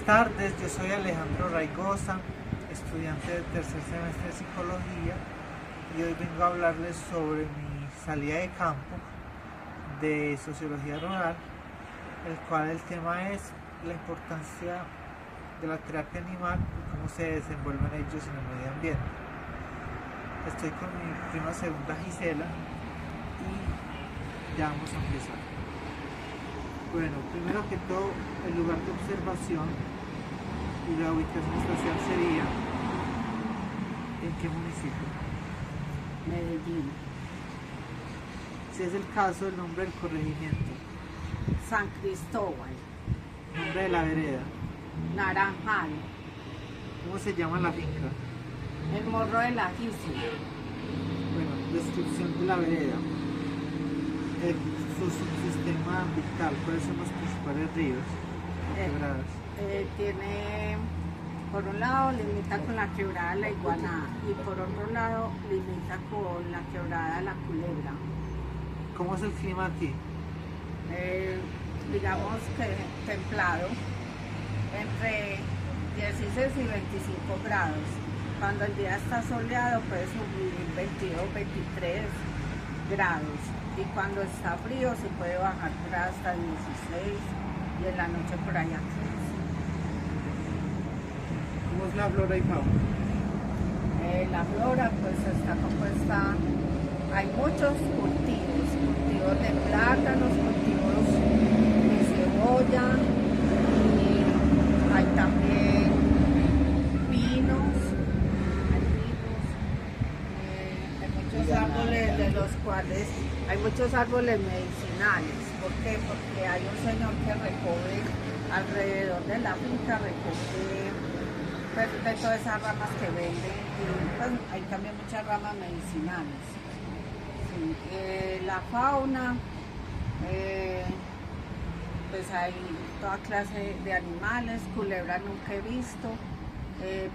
tardes, yo soy Alejandro Raigosa, estudiante del tercer semestre de Psicología, y hoy vengo a hablarles sobre mi salida de campo de Sociología Rural, el cual el tema es la importancia de la terapia animal y cómo se desenvuelven ellos en el medio ambiente. Estoy con mi prima segunda Gisela y ya vamos a empezar. Bueno, primero que todo, el lugar de observación y la ubicación espacial sería ¿en qué municipio? Medellín. Si es el caso, el nombre del corregimiento, San Cristóbal. nombre de la vereda, Naranjal. ¿cómo se llama la finca? El Morro de la Gisela. Bueno, descripción de la vereda, su subsistema vital, cuáles son los principales ríos o quebradas. Tiene, por un lado, limita con la quebrada La Iguana y por otro lado, limita con la quebrada La Culebra. ¿Cómo es el clima aquí? Digamos que templado, entre 16 y 25 grados. Cuando el día está soleado puede subir 22, 23 grados. Y cuando está frío se puede bajar por hasta 16 y en la noche por allá 15. ¿Cómo es la flora y fauna? La flora pues está compuesta, hay muchos cultivos de plátanos, cultivos de cebolla, y hay también pinos, hay muchos árboles de los cuales hay muchos árboles medicinales. ¿Por qué? Porque hay un señor que recoge alrededor de la finca, recoge pues, de todas esas ramas que venden, y pues, hay también muchas ramas medicinales. Sí, la fauna, pues hay toda clase de animales, culebras nunca he visto,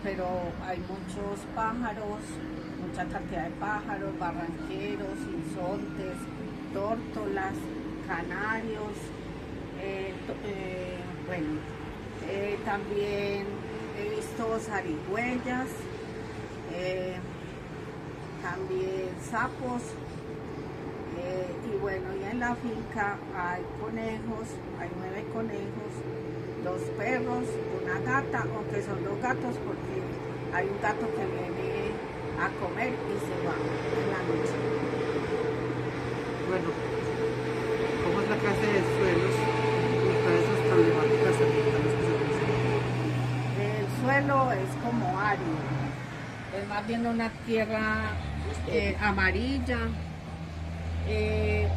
pero hay muchos pájaros, mucha cantidad de pájaros, barranqueros, insontes, tórtolas, canarios, también he visto zarigüeyas, también sapos, y bueno, y en la finca hay conejos, hay 9 conejos, 2 perros, una gata, aunque son 2 gatos porque hay un gato que viene a comer y se va en la noche. Bueno, ¿cómo es la clase de suelos y cuáles son las problemáticas ambientales que se presentan? El suelo es como árido, es más bien una tierra amarilla.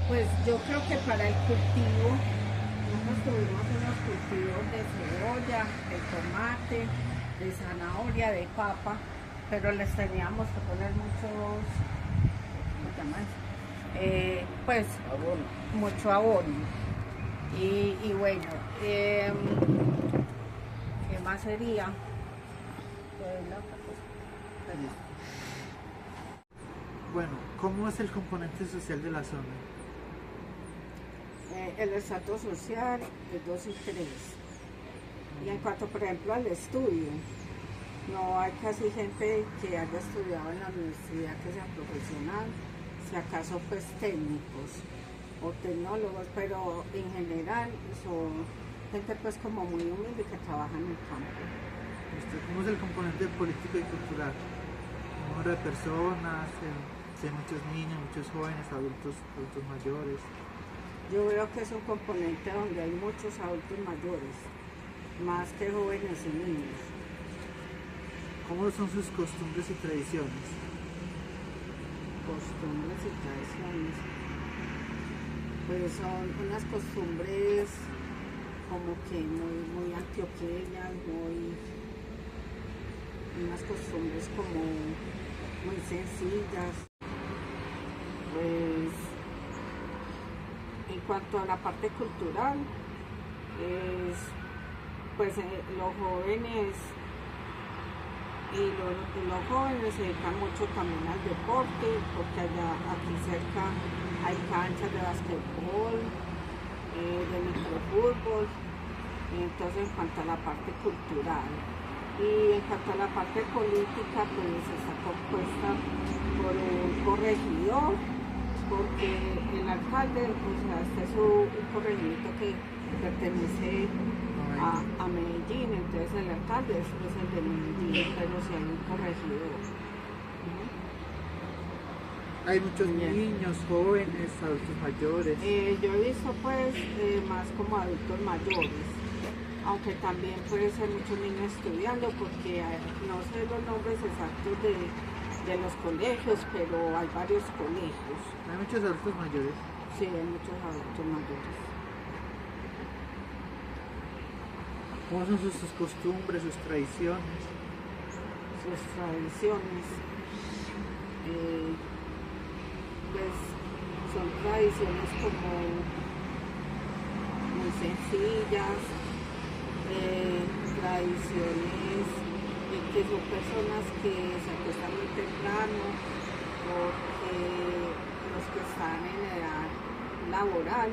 Pues yo creo que para el cultivo, nosotros tuvimos unos cultivos de cebolla, de tomate, de zanahoria, de papa, pero les teníamos que poner muchos, ¿cómo se llama eso? Pues mucho abono. Y bueno, ¿qué más sería? Bueno, ¿cómo es el componente social de la zona? El estrato social es 2 y 3. Y en cuanto, por ejemplo, al estudio, no hay casi gente que haya estudiado en la universidad que sea profesional, si acaso pues técnicos o tecnólogos, pero en general son gente pues como muy humilde que trabaja en el campo. ¿Cómo es el componente político y cultural? Número de personas, si hay muchos niños, muchos jóvenes, adultos mayores. Yo veo que es un componente donde hay muchos adultos mayores, más que jóvenes y niños. ¿Cómo son sus costumbres y tradiciones? Costumbres y tradiciones. Pues son unas costumbres como que muy antioqueñas, unas costumbres como muy sencillas. Pues en cuanto a la parte cultural, pues los jóvenes se dedican mucho también al deporte, porque aquí cerca hay canchas de basquetbol, de microfútbol, Entonces, en cuanto a la parte cultural. Y en cuanto a la parte política, pues está compuesta por un corregidor, porque el alcalde, o sea, este es un corregimiento que pertenece a Medellín, entonces el alcalde es el de Medellín, pero si hay un corregidor. Hay muchos niños, jóvenes, adultos mayores. Yo he visto pues más como adultos mayores, aunque también puede ser muchos niños estudiando, porque no sé los nombres exactos de los colegios, pero hay varios colegios. Hay muchos adultos mayores. Sí, hay muchos adultos mayores. ¿Cómo son sus costumbres, sus tradiciones? Sus tradiciones, pues son tradiciones como muy sencillas, tradiciones que son personas que se acuestan muy temprano, porque los que están en edad laboral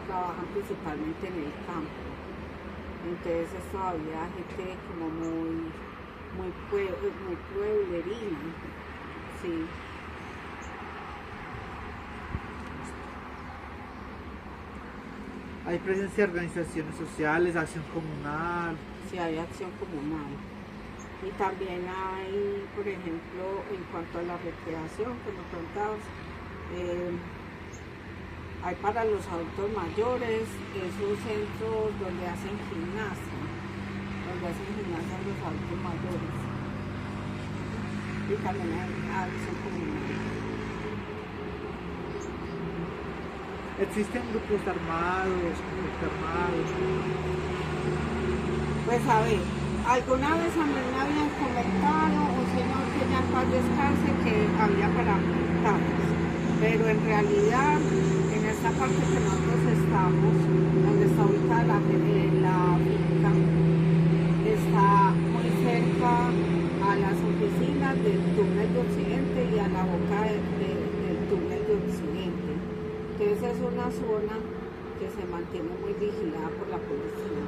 trabajan principalmente en el campo. Entonces es todavía gente como muy pueblerina, sí. Hay presencia de organizaciones sociales, acción comunal. Sí, hay acción comunal. Y también hay, por ejemplo, en cuanto a la recreación, como contabas, hay para los adultos mayores esos centros donde hacen gimnasia los adultos mayores. Y también hay acción comunal. ¿Existen grupos armados, conflictos armados? Pues a ver, alguna vez a mí me habían comentado un señor que ya en paz descanse que había paramilitares, pero en realidad en esta parte que nosotros estamos, donde está ubicada la finca, está muy cerca a las oficinas del túnel de Occidente y a la boca del túnel de Occidente. Entonces es una zona que se mantiene muy vigilada por la policía.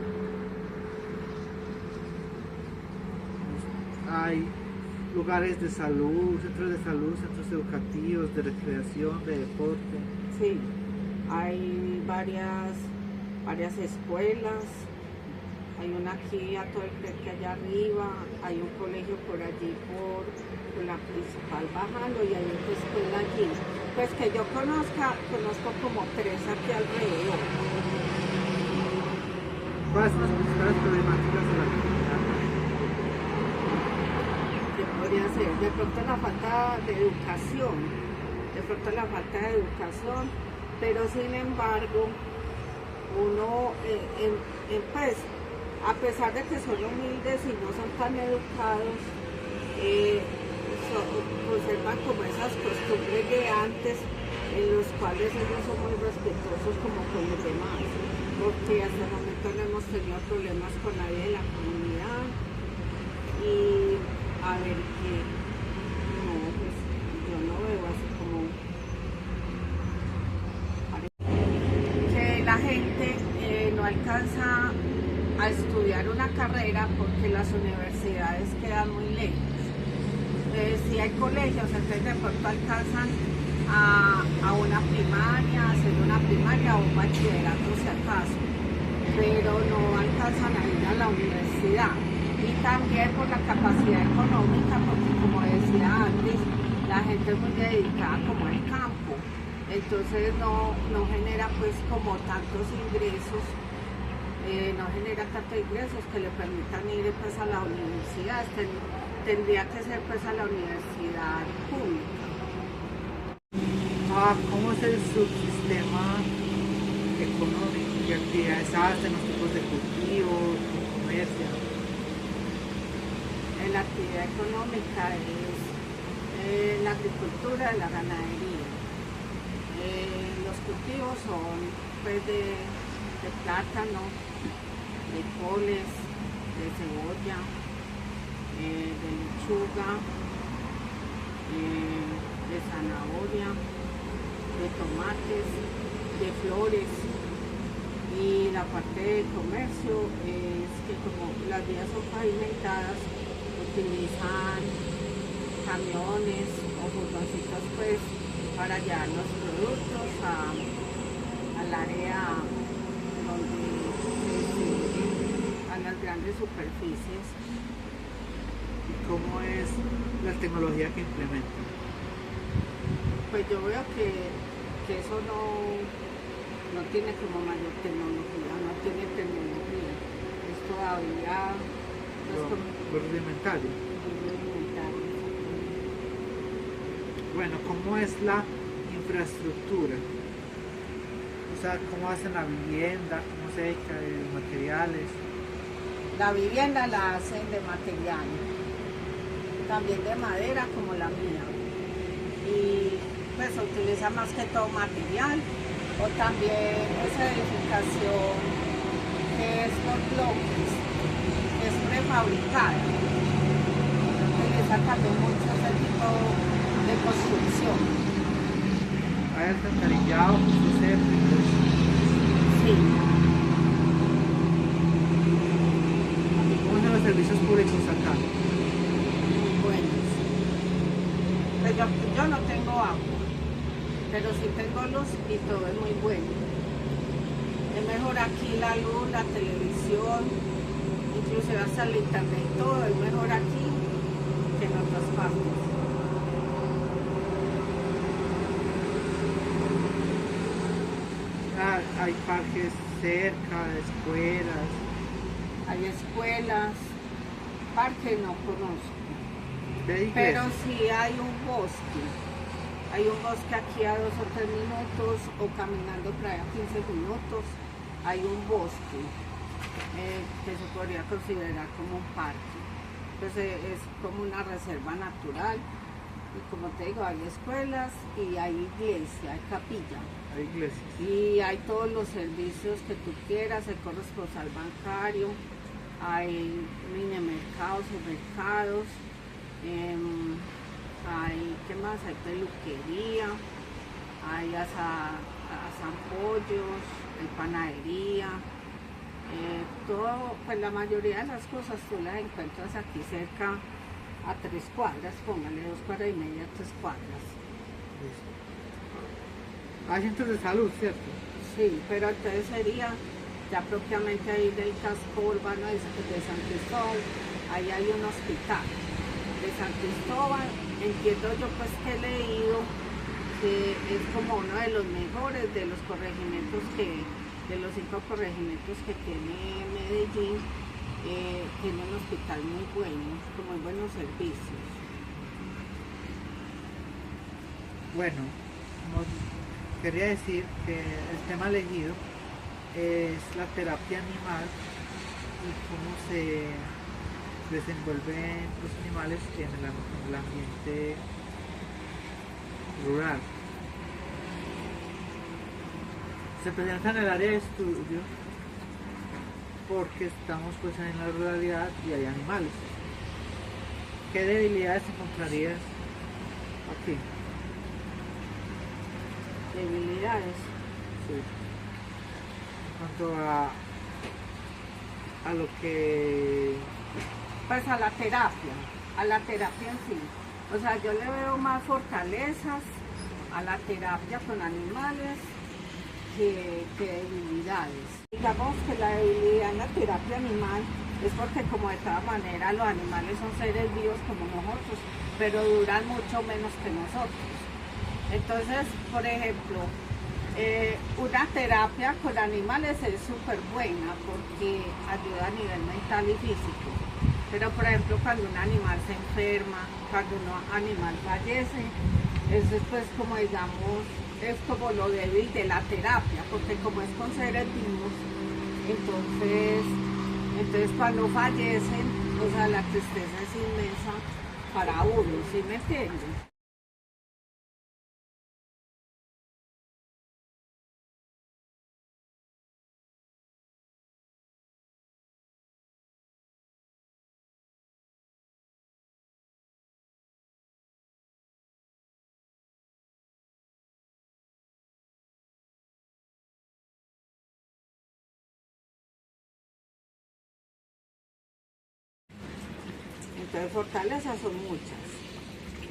Hay lugares de salud, centros educativos, de recreación, de deporte. Sí, hay varias escuelas, hay una aquí a todo el frente allá arriba, hay un colegio por allí por la principal bajando y hay otra escuela allí. Pues que yo conozco como 3 aquí alrededor. ¿Cuáles son las principales problemáticas de la comunidad? ¿Qué podría ser? De pronto la falta de educación, pero sin embargo, uno, pues, a pesar de que son humildes y no son tan educados, conservan como esas costumbres de antes, en los cuales ellos son muy respetuosos como con los demás, porque hasta el momento no hemos tenido problemas con nadie de la comunidad. Y a ver qué, no, pues yo no veo así como que la gente no alcanza a estudiar una carrera porque las universidades quedan muy lejos. Si hay colegios, entonces de pronto alcanzan a una primaria, a hacer una primaria o un bachillerato si acaso, pero no alcanzan a ir a la universidad. Y también por la capacidad económica, porque como decía antes, la gente es muy dedicada como al campo, entonces no genera pues como tantos ingresos, que le permitan ir pues a la universidad. Tendría que ser pues a la universidad pública. ¿Cómo es el subsistema económico? ¿Qué actividades hacen, los tipos de cultivos, de comercio? La actividad económica es la agricultura y la ganadería. Los cultivos son pues de plátano, de coles, de cebolla, de lechuga, de zanahoria, de tomates, de flores, Y la parte de comercio es que como las vías son pavimentadas, utilizan camiones o furgoncitos pues para llevar los productos al área donde se distribuyen a las grandes superficies. ¿Cómo es la tecnología que implementan? Pues yo veo que eso no tiene como mayor tecnología, no tiene tecnología. Es todavía pues, Lo rudimentario. rudimentario. Bueno, ¿cómo es la infraestructura? O sea, ¿cómo hacen la vivienda? ¿Cómo se echa de materiales? La vivienda la hacen de material, también de madera como la mía. Y pues se utiliza más que todo material, o también esa edificación que es por bloques, que es prefabricada. Se utiliza también mucho ese tipo de construcción. ¿Hay alcantarillado, pozos sépticos? Sí. ¿Cómo son los servicios públicos acá? Muy buenos. Pues yo no tengo agua, pero sí tengo luz y todo es muy bueno. Es mejor aquí la luz, la televisión, inclusive hasta el internet, todo es mejor aquí que en otras partes. Ah, hay parques cerca, escuelas. Hay escuelas, parques no conozco, ¿De pero iglesias? sí hay un bosque. Hay un bosque aquí a 2 o 3 minutos o caminando por ahí a 15 minutos. Hay un bosque que se podría considerar como un parque. Pues es como una reserva natural. Y como te digo, hay escuelas y hay iglesia, hay capilla. Hay iglesias. Y hay todos los servicios que tú quieras, hay corresponsal bancario, hay mini mercados o mercados, hay, ¿qué más? Hay peluquería, hay asampollos, hay panadería, todo, pues la mayoría de las cosas tú las encuentras aquí cerca a 3 cuadras, póngale 2 cuadras y media, 3 cuadras. Listo. Hay centros de salud, ¿cierto? Sí, pero entonces sería ya propiamente ahí del casco urbano de San Cristóbal, ahí hay un hospital de San Cristóbal, entiendo yo pues que he leído que es como uno de los mejores de los corregimientos de los 5 corregimientos que tiene Medellín, tiene un hospital muy bueno, con muy buenos servicios. Bueno, como quería decir que el tema elegido es la terapia animal y cómo se desenvuelven los animales en el ambiente rural. Se presenta en el área de estudio porque estamos pues en la ruralidad y hay animales. ¿Qué debilidades encontrarías aquí? Debilidades. Sí. En cuanto a lo que... Pues a la terapia en sí. O sea, yo le veo más fortalezas a la terapia con animales que debilidades. Digamos que la debilidad en la terapia animal es porque como de todas maneras los animales son seres vivos como nosotros, pero duran mucho menos que nosotros. Entonces, por ejemplo, una terapia con animales es súper buena porque ayuda a nivel mental y físico. Pero, por ejemplo, cuando un animal se enferma, cuando un animal fallece, eso es pues como digamos, es como lo débil de la terapia, porque como es con seres vivos, entonces cuando fallecen, o sea, la tristeza es inmensa para uno, ¿sí me entienden? Entonces fortalezas son muchas.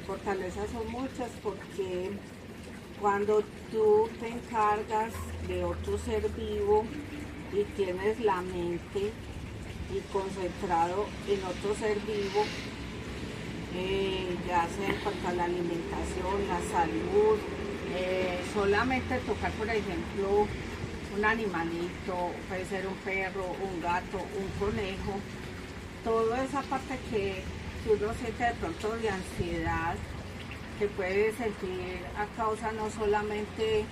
Fortalezas son muchas porque cuando tú te encargas de otro ser vivo y tienes la mente y concentrado en otro ser vivo, ya sea en cuanto a la alimentación, la salud, solamente tocar, por ejemplo, un animalito, puede ser un perro, un gato, un conejo, toda esa parte que uno siente de pronto de ansiedad, que puede sentir a causa no solamente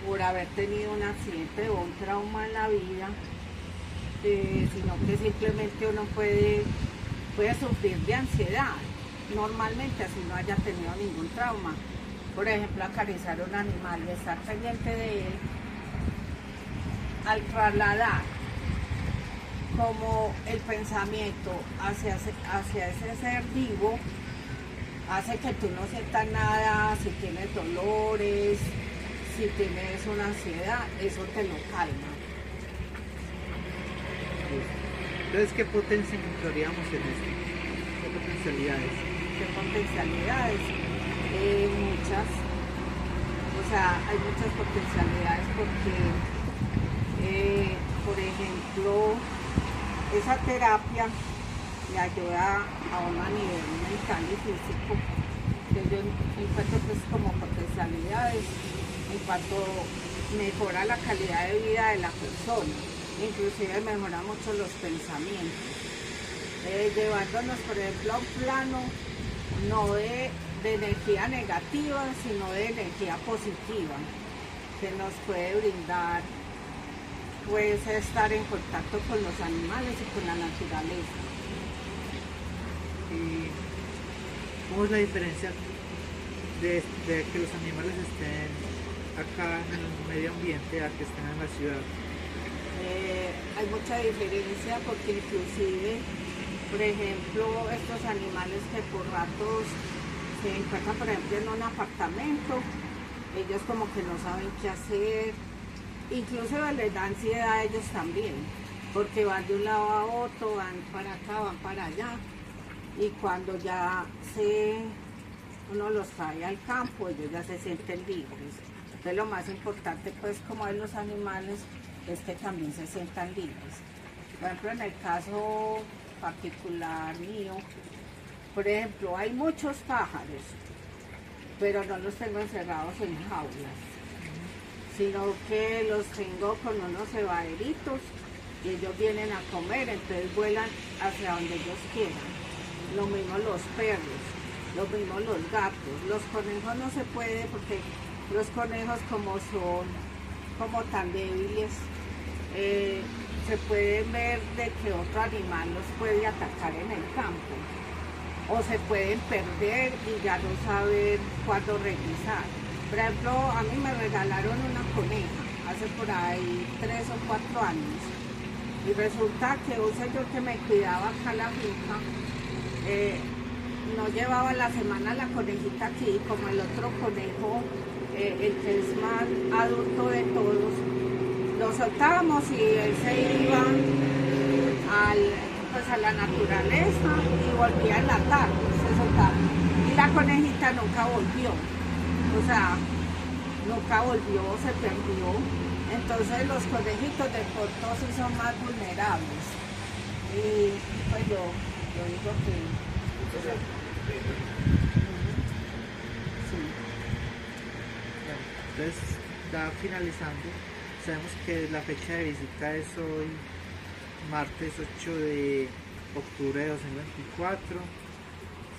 por haber tenido un accidente o un trauma en la vida, sino que simplemente uno puede sufrir de ansiedad, normalmente así no haya tenido ningún trauma. Por ejemplo, acariciar a un animal y estar pendiente de él, al trasladar como el pensamiento hacia ese ser vivo, hace que tú no sientas nada, si tienes dolores, si tienes una ansiedad, eso te lo calma. Entonces, ¿qué potencia encontraríamos en esto? ¿Qué potencialidades? ¿Qué potencialidades? Muchas. O sea, hay muchas potencialidades porque, por ejemplo, esa terapia le ayuda a uno a nivel mental y físico. Que yo encuentro pues como potencialidades en cuanto mejora la calidad de vida de la persona, inclusive mejora mucho los pensamientos, llevándonos por ejemplo a un plano no de energía negativa, sino de energía positiva, que nos puede brindar pues estar en contacto con los animales y con la naturaleza. ¿Y cómo es la diferencia de que los animales estén acá en el medio ambiente a que estén en la ciudad? Hay mucha diferencia porque inclusive, por ejemplo, estos animales que por ratos se encuentran, por ejemplo, en un apartamento, ellos como que no saben qué hacer, incluso les da ansiedad a ellos también, porque van de un lado a otro, van para acá, van para allá, y cuando ya uno los trae al campo, ellos ya se sienten libres. Entonces lo más importante pues como es los animales es que también se sientan libres. Por ejemplo, en el caso particular mío, por ejemplo, hay muchos pájaros, pero no los tengo encerrados en jaulas, sino que los tengo con unos cebaderitos y ellos vienen a comer, entonces vuelan hacia donde ellos quieran. Lo mismo los perros, lo mismo los gatos. Los conejos no se puede porque los conejos como son como tan débiles, se pueden ver de que otro animal los puede atacar en el campo o se pueden perder y ya no saber cuándo regresar. Por ejemplo, a mí me regalaron una coneja hace por ahí 3 o 4 años y resulta que un señor que me cuidaba acá la finca no llevaba la semana la conejita aquí, como el otro conejo, el que es más adulto de todos, lo soltábamos y él se iba pues a la naturaleza y volvía en la tarde, se soltaba. Y la conejita nunca volvió, o sea, nunca volvió, se perdió. Entonces los conejitos de pronto sí son más vulnerables. Y pues yo digo que... Sí. Bueno, entonces, ya finalizando, sabemos que la fecha de visita es hoy, martes 8 de octubre de 2024.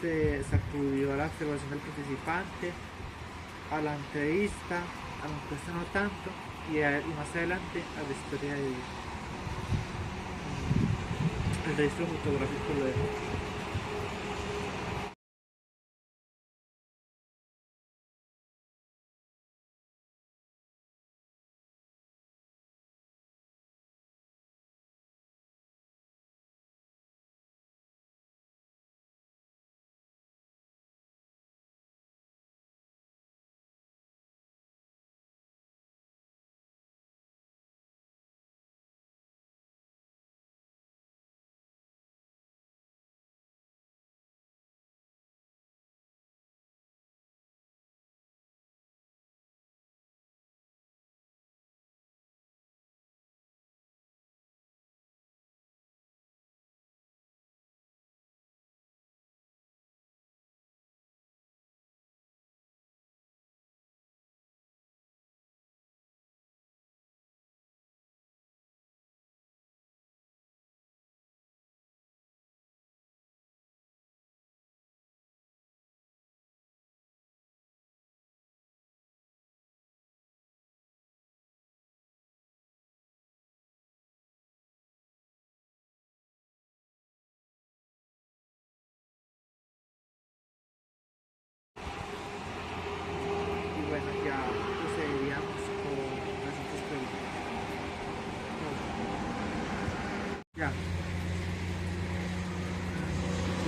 Se acudió a la observación del participante, a la entrevista, a la encuesta no tanto, y más adelante a la historia de vida. El registro fotográfico lo dejo.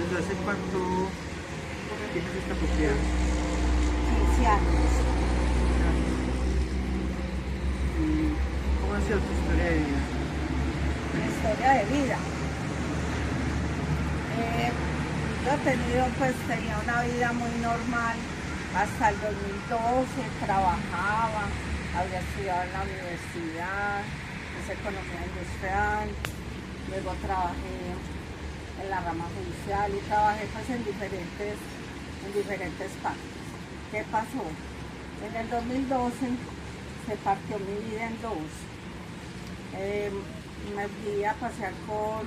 ¿Desde hace cuánto tienes esta propiedad? 15 años. ¿Y cómo ha sido tu historia de vida? Mi historia de vida. Yo tenía una vida muy normal hasta el 2012, trabajaba, había estudiado en la universidad, hice economía industrial, luego trabajé en la rama judicial y trabajé pues en diferentes partes. ¿Qué pasó? En el 2012 se partió mi vida en dos. Me fui a pasear con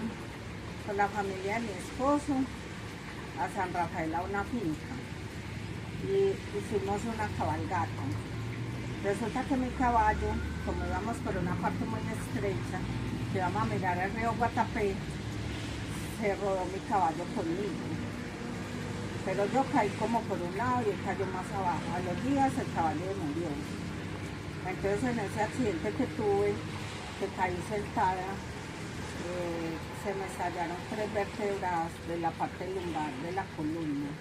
la familia de mi esposo a San Rafael, a una finca, y hicimos una cabalgata. Resulta que mi caballo, como íbamos por una parte muy estrecha, que íbamos a mirar el río Guatapé, se rodó mi caballo conmigo. Pero yo caí como por un lado y él cayó más abajo. A los días el caballo murió. Entonces en ese accidente que tuve, que caí sentada, se me estallaron 3 vértebras de la parte lumbar de la columna,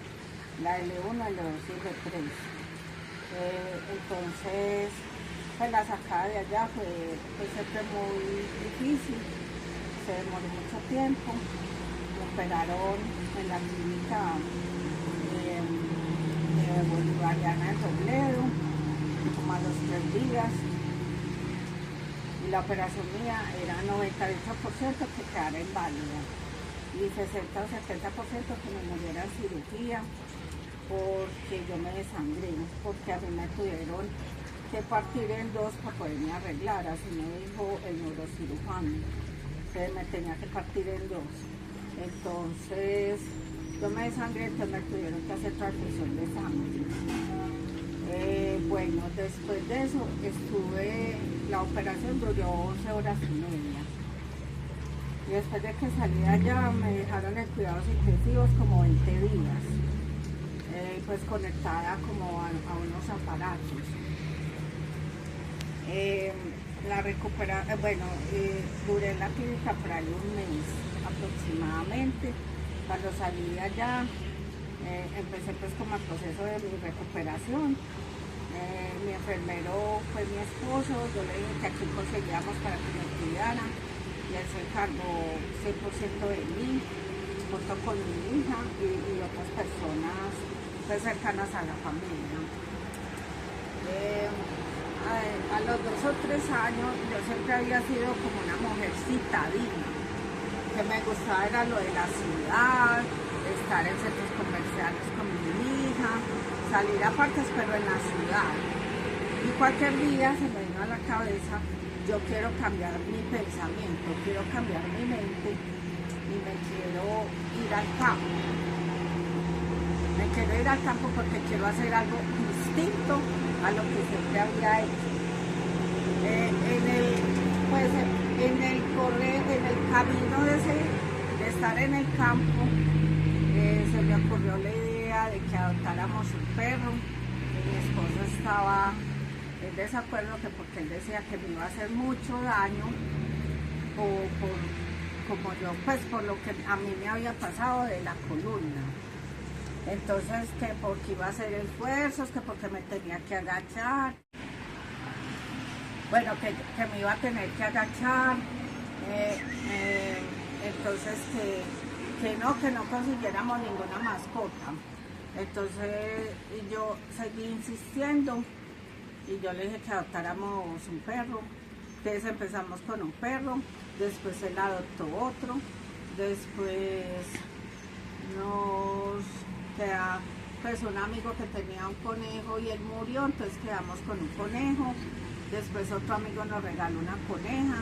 la L1, L2 y L3. Entonces, pues la sacada de allá fue siempre muy difícil, se demoró mucho tiempo, me operaron en la clínica bolivariana de Robledo, como a los 3 días. Y la operación mía era 98% que quedara inválida y 60 o 70% que me muriera en cirugía porque yo me desangré, porque a mí me tuvieron que partir en dos para poderme arreglar, así me dijo el neurocirujano, que me tenía que partir en dos. Entonces yo me desangré, entonces me tuvieron que hacer transfusión de sangre. Bueno, después de eso la operación duró 11 horas y media. Y después de que salí de allá me dejaron en cuidados intensivos como 20 días, pues conectada como a unos aparatos. Duré en la clínica por ahí un mes aproximadamente. Cuando salí de allá, empecé pues como el proceso de mi recuperación. Mi enfermero fue mi esposo, yo le dije que aquí conseguíamos para que me cuidara y él se encargó 100% de mí, junto con mi hija y otras personas pues, cercanas a la familia. A los 2 o 3 años yo siempre había sido como una mujer citadina, que me gustaba era lo de la ciudad, estar en centros comerciales con mi hija, salir a partes pero en la ciudad. Y cualquier día se me vino a la cabeza, yo quiero cambiar mi pensamiento, quiero cambiar mi mente y me quiero ir al campo. Me quiero ir al campo porque quiero hacer algo distinto a lo que siempre había hecho. En el camino de estar en el campo, se me ocurrió la idea de que adoptáramos un perro. Mi esposo estaba en desacuerdo porque él decía que me iba a hacer mucho daño por lo que a mí me había pasado de la columna. Entonces, que porque iba a hacer esfuerzos, que porque me tenía que agachar. Bueno, que me iba a tener que agachar. Entonces, que no consiguiéramos ninguna mascota. Entonces, yo seguí insistiendo y yo le dije que adoptáramos un perro. Entonces empezamos con un perro, después él adoptó otro, después nos queda pues un amigo que tenía un conejo y él murió, entonces quedamos con un conejo, después otro amigo nos regaló una coneja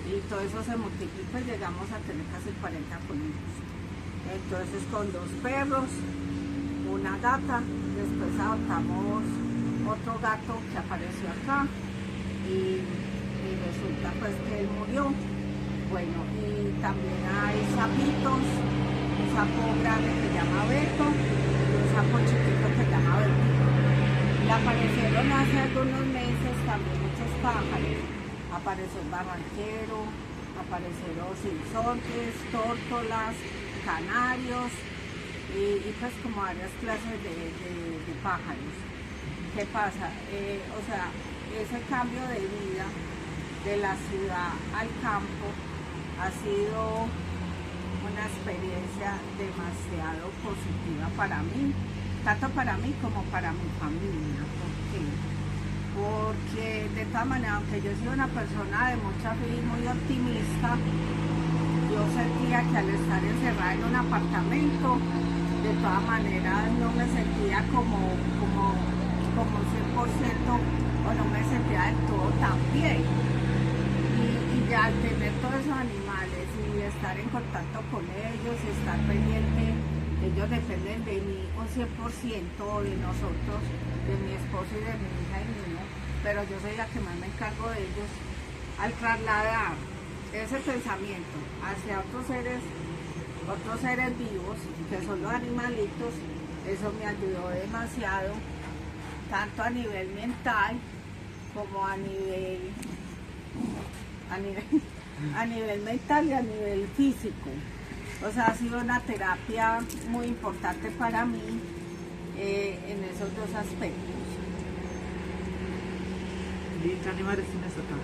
y todo eso se multiplicó y llegamos a tener casi 40 conejos. Entonces con 2 perros, una gata, después adoptamos otro gato que apareció acá y resulta pues que él murió. Bueno, y también hay sapitos, un sapo grande que se llama Beto y un sapo chiquito que se llama Beto. Y aparecieron hace algunos meses también muchos pájaros. Apareció el barranquero, aparecieron sinsontes, tórtolas, canarios y pues como varias clases de pájaros. ¿Qué pasa? O sea, ese cambio de vida de la ciudad al campo ha sido una experiencia demasiado positiva para mí, tanto para mí como para mi familia. ¿Por qué? Porque de todas maneras, aunque yo soy una persona de mucha fe y muy optimista, yo sentía que al estar encerrada en un apartamento, de todas maneras no me sentía como 100% o no me sentía del todo tan bien. Y ya al tener todos esos animales y estar en contacto con ellos y estar pendiente, ellos dependen de mí un 100% de nosotros, de mi esposo y de mi hija y mío, pero yo soy la que más me encargo de ellos. Al trasladar ese pensamiento hacia otros seres vivos, que son los animalitos, eso me ayudó demasiado, tanto a nivel mental como a nivel mental y a nivel físico. O sea, ha sido una terapia muy importante para mí en esos dos aspectos. ¿Y qué animales tienes acá?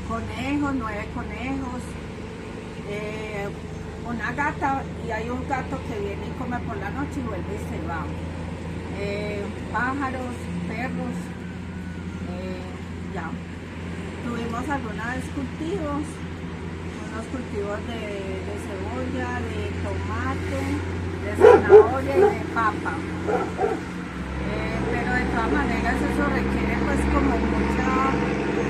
Conejos, 9 conejos, una gata, y hay un gato que viene y come por la noche y vuelve y se va. Pájaros, perros, ya. Tuvimos alguna vez cultivos, unos cultivos de cebolla, de tomate, de zanahoria y de papa. Pero de todas maneras eso requiere pues como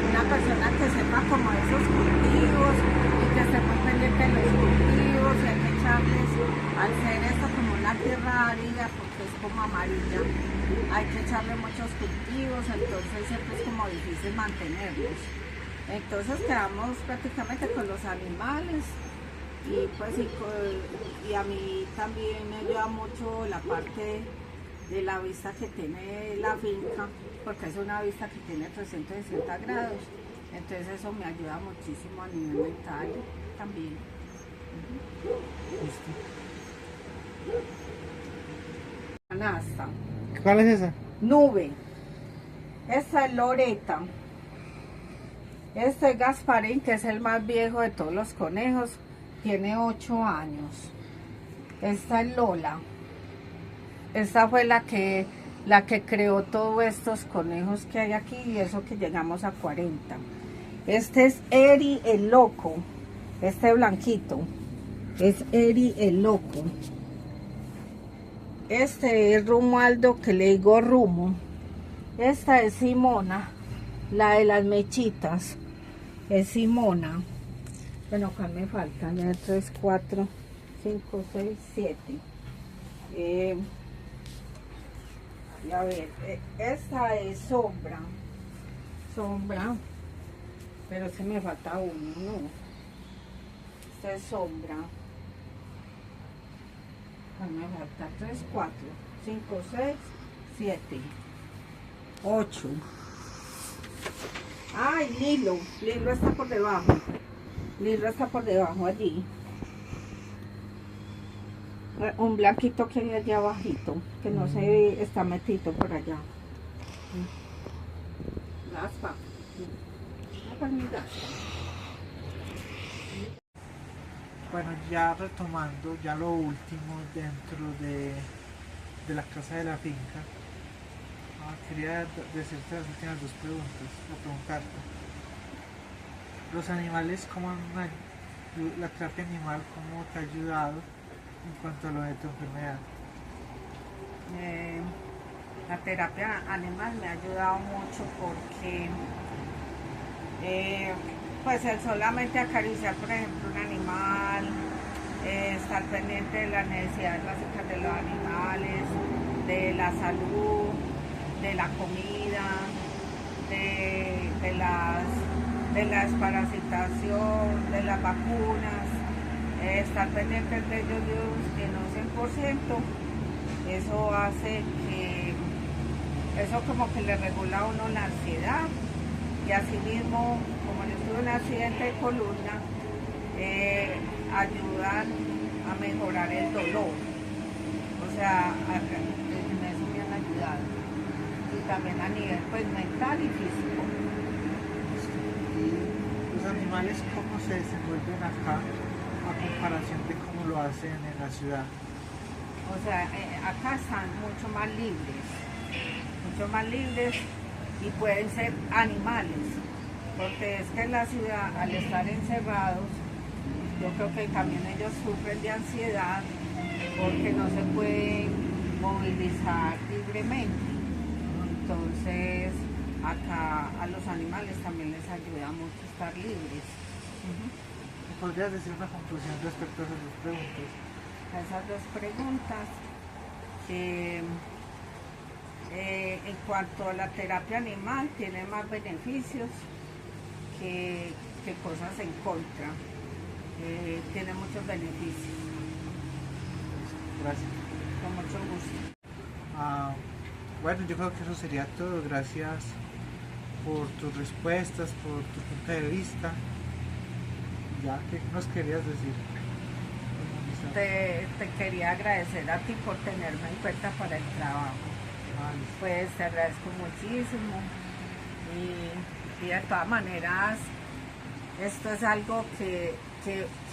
una persona que sepa como esos cultivos y que esté muy pendiente de los cultivos, y hay que echarles, al ser esto como una tierra árida, porque es como amarilla, hay que echarle muchos cultivos, entonces siempre es como difícil mantenerlos. Entonces quedamos prácticamente con los animales y pues y a mí también me ayuda mucho la parte de la vista que tiene la finca, porque es una vista que tiene 360 grados, entonces eso me ayuda muchísimo a nivel mental también. Canasta. ¿Cuál es esa? Nube. Esta es Loreta. Este es Gasparín, que es el más viejo de todos los conejos, tiene 8 años. Esta es Lola. Esta fue la que creó todos estos conejos que hay aquí, y eso que llegamos a 40. Este es Eri el loco, este blanquito es Eri el loco. Este es Romualdo, que le digo Rumo. Esta es Simona, la de las mechitas, es Simona. Bueno, ¿cuál me faltan? 3, 4, 5, 6, 7. Y a ver, esta es Sombra, pero se me falta uno, ¿no? Esta es Sombra. Me falta 3, 4, 5, 6, 7, 8. Ay, Lilo está por debajo. Lilo está por debajo allí. Un blanquito que hay allá abajito, que no se ve, está metido por allá. Gaspa. Bueno, ya retomando ya lo último dentro de la casa de la finca, quería decirte las últimas 2 preguntas, o preguntarte. Los animales, ¿cómo la terapia animal, cómo te ha ayudado en cuanto a lo de tu enfermedad? La terapia animal me ha ayudado mucho porque pues el solamente acariciar, por ejemplo, un animal, estar pendiente de las necesidades básicas de los animales, de la salud, de la comida, de la desparasitación, de las vacunas, estar pendientes de ellos en un 100%, eso hace que, eso como que le regula a uno la ansiedad. Y asimismo, como yo tuve un accidente de columna, ayudan a mejorar el dolor. O sea, en eso me han ayudado. Y también a nivel pues, mental y físico. ¿Y los animales cómo se desenvuelven acá a comparación de cómo lo hacen en la ciudad? O sea, acá están mucho más libres y pueden ser animales. Porque es que en la ciudad, al estar encerrados, yo creo que también ellos sufren de ansiedad porque no se pueden movilizar libremente. Entonces, acá a los animales también les ayuda mucho estar libres. ¿Me podrías decir una conclusión respecto a esas dos preguntas? A esas dos preguntas. En cuanto a la terapia animal, tiene más beneficios que cosas en contra. Tiene muchos beneficios. Gracias. Con mucho gusto. Bueno, yo creo que eso sería todo. Gracias por tus respuestas, por tu punto de vista. Ya, ¿qué nos querías decir? Te quería agradecer a ti por tenerme en cuenta para el trabajo. Pues te agradezco muchísimo. Y de todas maneras, esto es algo que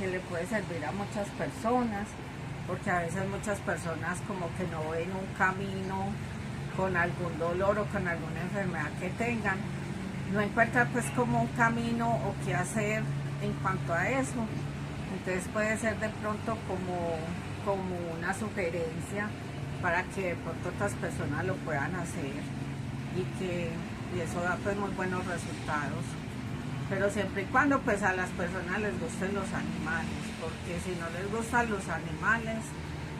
le puede servir a muchas personas, porque a veces muchas personas como que no ven un camino con algún dolor o con alguna enfermedad que tengan, no encuentran pues como un camino o qué hacer en cuanto a eso. Entonces puede ser de pronto como una sugerencia para que de pronto otras personas lo puedan hacer y eso da pues muy buenos resultados. Pero siempre y cuando pues a las personas les gusten los animales, porque si no les gustan los animales,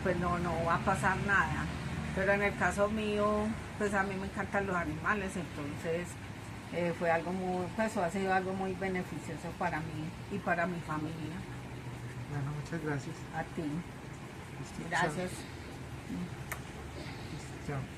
pues no va a pasar nada. Pero en el caso mío, pues a mí me encantan los animales, entonces fue algo pues ha sido algo muy beneficioso para mí y para mi familia. Bueno, muchas gracias. A ti. Listo, Gracias. chao. Listo, chao.